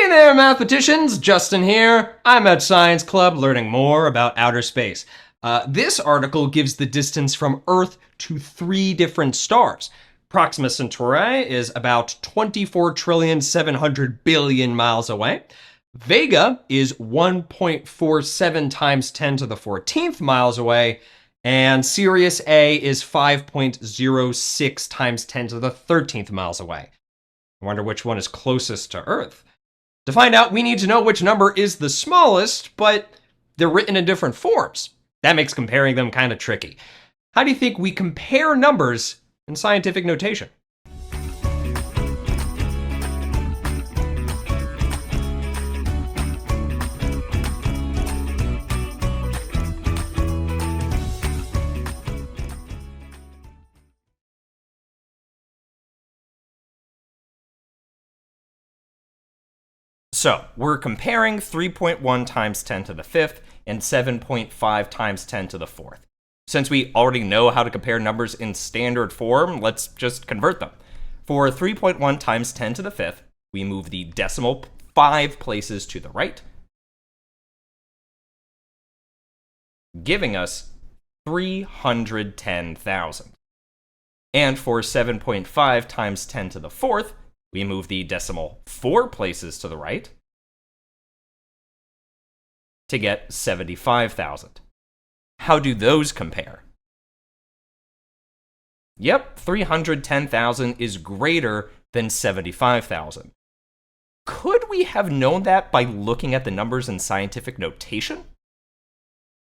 Hey there, mathematicians! Justin here. I'm at Science Club learning more about outer space. This article gives the distance from Earth to 3 different stars. Proxima Centauri is about 24,700,000,000,000 miles away. Vega is 1.47 times 10 to the 14th miles away. And Sirius A is 5.06 times 10 to the 13th miles away. I wonder which one is closest to Earth. To find out, we need to know which number is the smallest, but they're written in different forms. That makes comparing them kind of tricky. How do you think we compare numbers in scientific notation? So we're comparing 3.1 times 10 to the 5th and 7.5 times 10 to the 4th. Since we already know how to compare numbers in standard form, let's just convert them. For 3.1 times 10 to the 5th, we move the decimal 5 places to the right, giving us 310,000. And for 7.5 times 10 to the 4th, we move the decimal 4 places to the right to get 75,000. How do those compare? Yep, 310,000 is greater than 75,000. Could we have known that by looking at the numbers in scientific notation?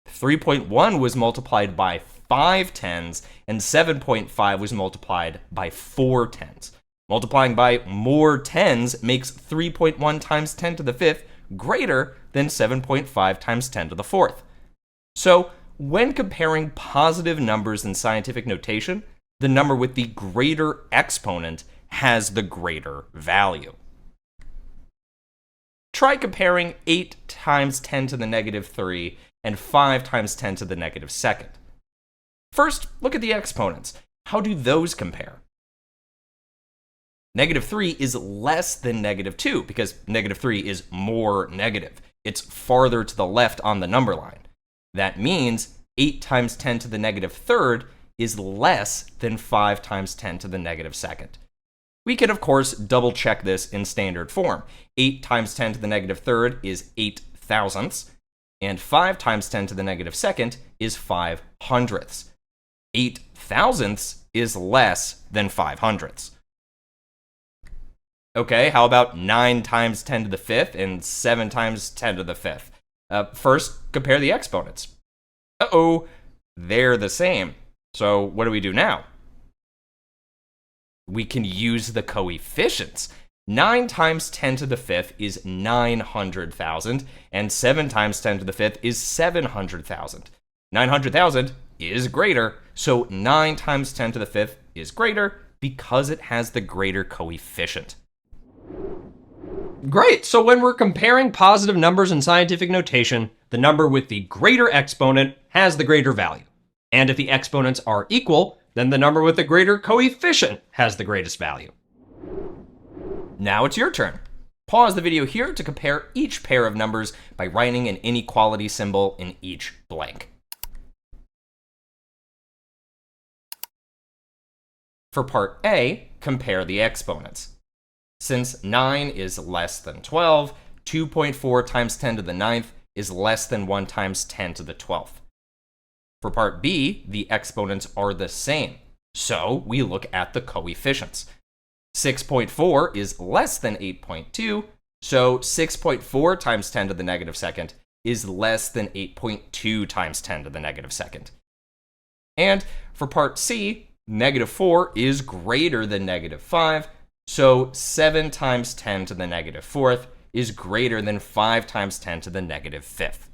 3.1 was multiplied by 5 tens, and 7.5 was multiplied by 4 tens. Multiplying by more tens makes 3.1 times 10 to the 5th greater than 7.5 times 10 to the 4th. So, when comparing positive numbers in scientific notation, the number with the greater exponent has the greater value. Try comparing 8 times 10 to the negative 3 and 5 times 10 to the negative 2nd. First, look at the exponents. How do those compare? Negative 3 is less than negative 2 because negative 3 is more negative. It's farther to the left on the number line. That means 8 times 10 to the negative 3rd is less than 5 times 10 to the negative 2nd. We can, of course, double check this in standard form. 8 times 10 to the negative 3rd is 8 thousandths, and 5 times 10 to the negative 2nd is 5 hundredths. 8 thousandths is less than 5 hundredths. Okay, how about 9 times 10 to the 5th and 7 times 10 to the 5th? First, compare the exponents. Uh-oh, they're the same. So what do we do now? We can use the coefficients. 9 times 10 to the 5th is 900,000, and 7 times 10 to the 5th is 700,000. 900,000 is greater, so 9 times 10 to the 5th is greater because it has the greater coefficient. Great, so when we're comparing positive numbers in scientific notation, the number with the greater exponent has the greater value. And if the exponents are equal, then the number with the greater coefficient has the greatest value. Now it's your turn. Pause the video here to compare each pair of numbers by writing an inequality symbol in each blank. For part A, compare the exponents. Since 9 is less than 12, 2.4 times 10 to the 9th is less than 1 times 10 to the 12th. For part B, the exponents are the same, so we look at the coefficients. 6.4 is less than 8.2, so 6.4 times 10 to the negative 2nd is less than 8.2 times 10 to the negative 2nd. And for part C, negative 4 is greater than negative 5, so 7 times 10 to the negative 4th is greater than 5 times 10 to the negative 5th.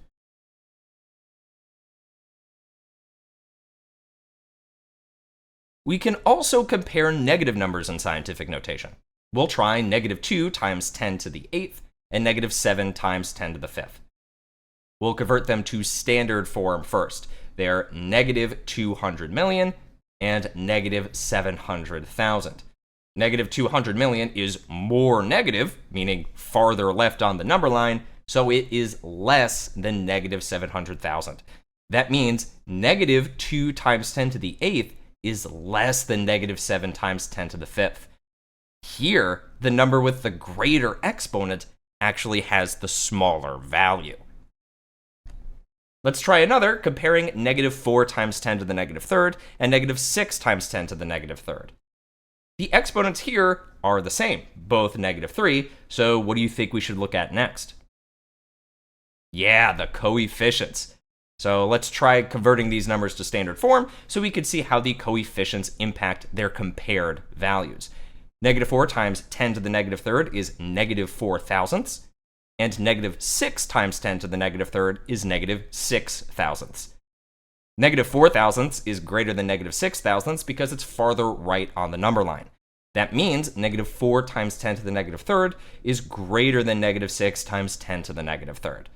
We can also compare negative numbers in scientific notation. We'll try negative 2 times 10 to the 8th and negative 7 times 10 to the 5th. We'll convert them to standard form first. They're negative 200 million and negative 700,000. Negative 200 million is more negative, meaning farther left on the number line, so it is less than negative 700,000. That means negative 2 times 10 to the 8th is less than negative 7 times 10 to the 5th. Here, the number with the greater exponent actually has the smaller value. Let's try another, comparing negative 4 times 10 to the negative 3rd and negative 6 times 10 to the negative 3rd. The exponents here are the same, both negative 3, so what do you think we should look at next? Yeah, the coefficients. So let's try converting these numbers to standard form so we can see how the coefficients impact their compared values. Negative 4 times 10 to the negative 3rd is negative 4 thousandths, and negative 6 times 10 to the negative 3rd is negative 6 thousandths. Negative 4 thousandths is greater than negative 6 thousandths because it's farther right on the number line. That means negative 4 times 10 to the negative 3rd is greater than negative 6 times 10 to the negative 3rd.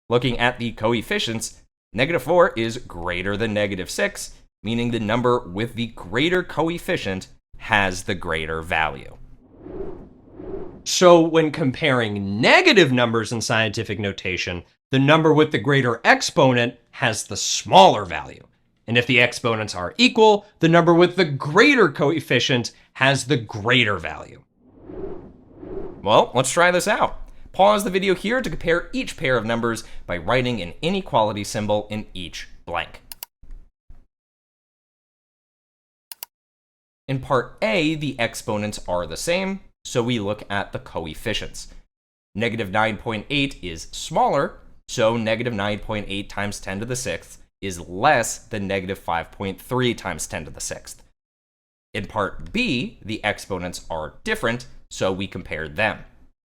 Looking at the coefficients, negative 4 is greater than negative 6, meaning the number with the greater coefficient has the greater value. So when comparing negative numbers in scientific notation, the number with the greater exponent has the smaller value. And if the exponents are equal, the number with the greater coefficient has the greater value. Well, let's try this out. Pause the video here to compare each pair of numbers by writing an inequality symbol in each blank. In part A, the exponents are the same, so we look at the coefficients. Negative 9.8 is smaller, so negative 9.8 times 10 to the 6th is less than negative 5.3 times 10 to the 6th. In part B, the exponents are different, so we compare them.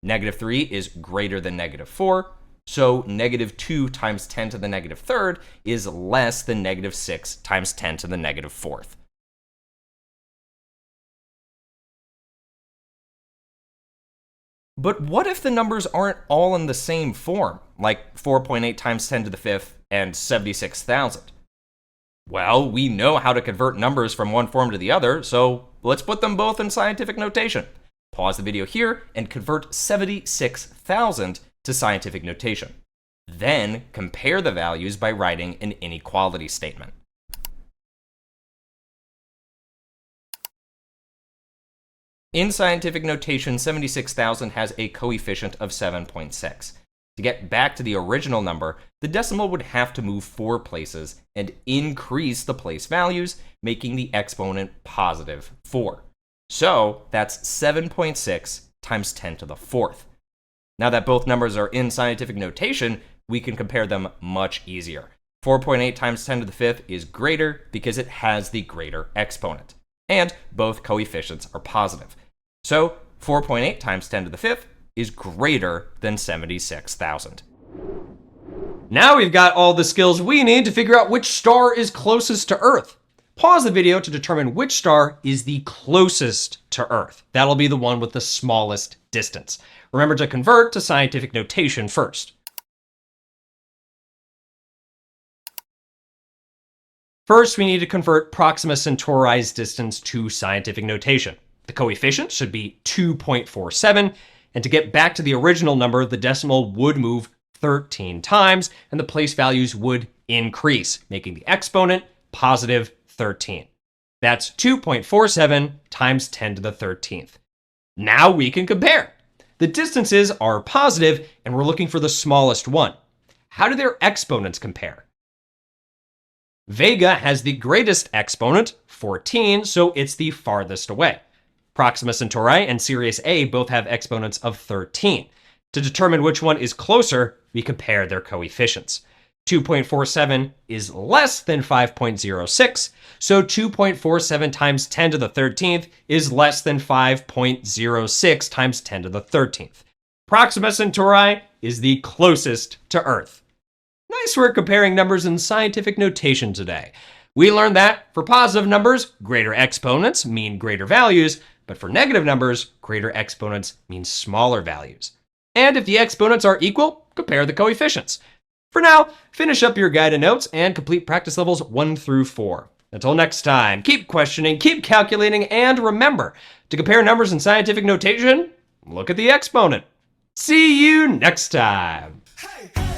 Negative 3 is greater than negative 4, so negative 2 times 10 to the negative 3rd is less than negative 6 times 10 to the negative 4th. But what if the numbers aren't all in the same form, like 4.8 times 10 to the 5th and 76,000? Well, we know how to convert numbers from one form to the other, so let's put them both in scientific notation. Pause the video here and convert 76,000 to scientific notation. Then compare the values by writing an inequality statement. In scientific notation, 76,000 has a coefficient of 7.6. To get back to the original number, the decimal would have to move 4 places and increase the place values, making the exponent positive 4. So that's 7.6 times 10 to the 4th. Now that both numbers are in scientific notation, we can compare them much easier. 4.8 times 10 to the 5th is greater because it has the greater exponent. And both coefficients are positive. So 4.8 times 10 to the 5th is greater than 76,000. Now we've got all the skills we need to figure out which star is closest to Earth. Pause the video to determine which star is the closest to Earth. That'll be the one with the smallest distance. Remember to convert to scientific notation first. First, we need to convert Proxima Centauri's distance to scientific notation. The coefficient should be 2.47, and to get back to the original number, the decimal would move 13 times, and the place values would increase, making the exponent positive 13. That's 2.47 times 10 to the 13th. Now we can compare. The distances are positive, and we're looking for the smallest one. How do their exponents compare? Vega has the greatest exponent, 14, so it's the farthest away. Proxima Centauri and Sirius A both have exponents of 13. To determine which one is closer, we compare their coefficients. 2.47 is less than 5.06, so 2.47 times 10 to the 13th is less than 5.06 times 10 to the 13th. Proxima Centauri is the closest to Earth. Nice work comparing numbers in scientific notation today. We learned that for positive numbers, greater exponents mean greater values, but for negative numbers, greater exponents mean smaller values. And if the exponents are equal, compare the coefficients. For now, finish up your guided notes and complete practice levels 1 through 4. Until next time, keep questioning, keep calculating, and remember, to compare numbers in scientific notation, look at the exponent. See you next time. Hey, hey.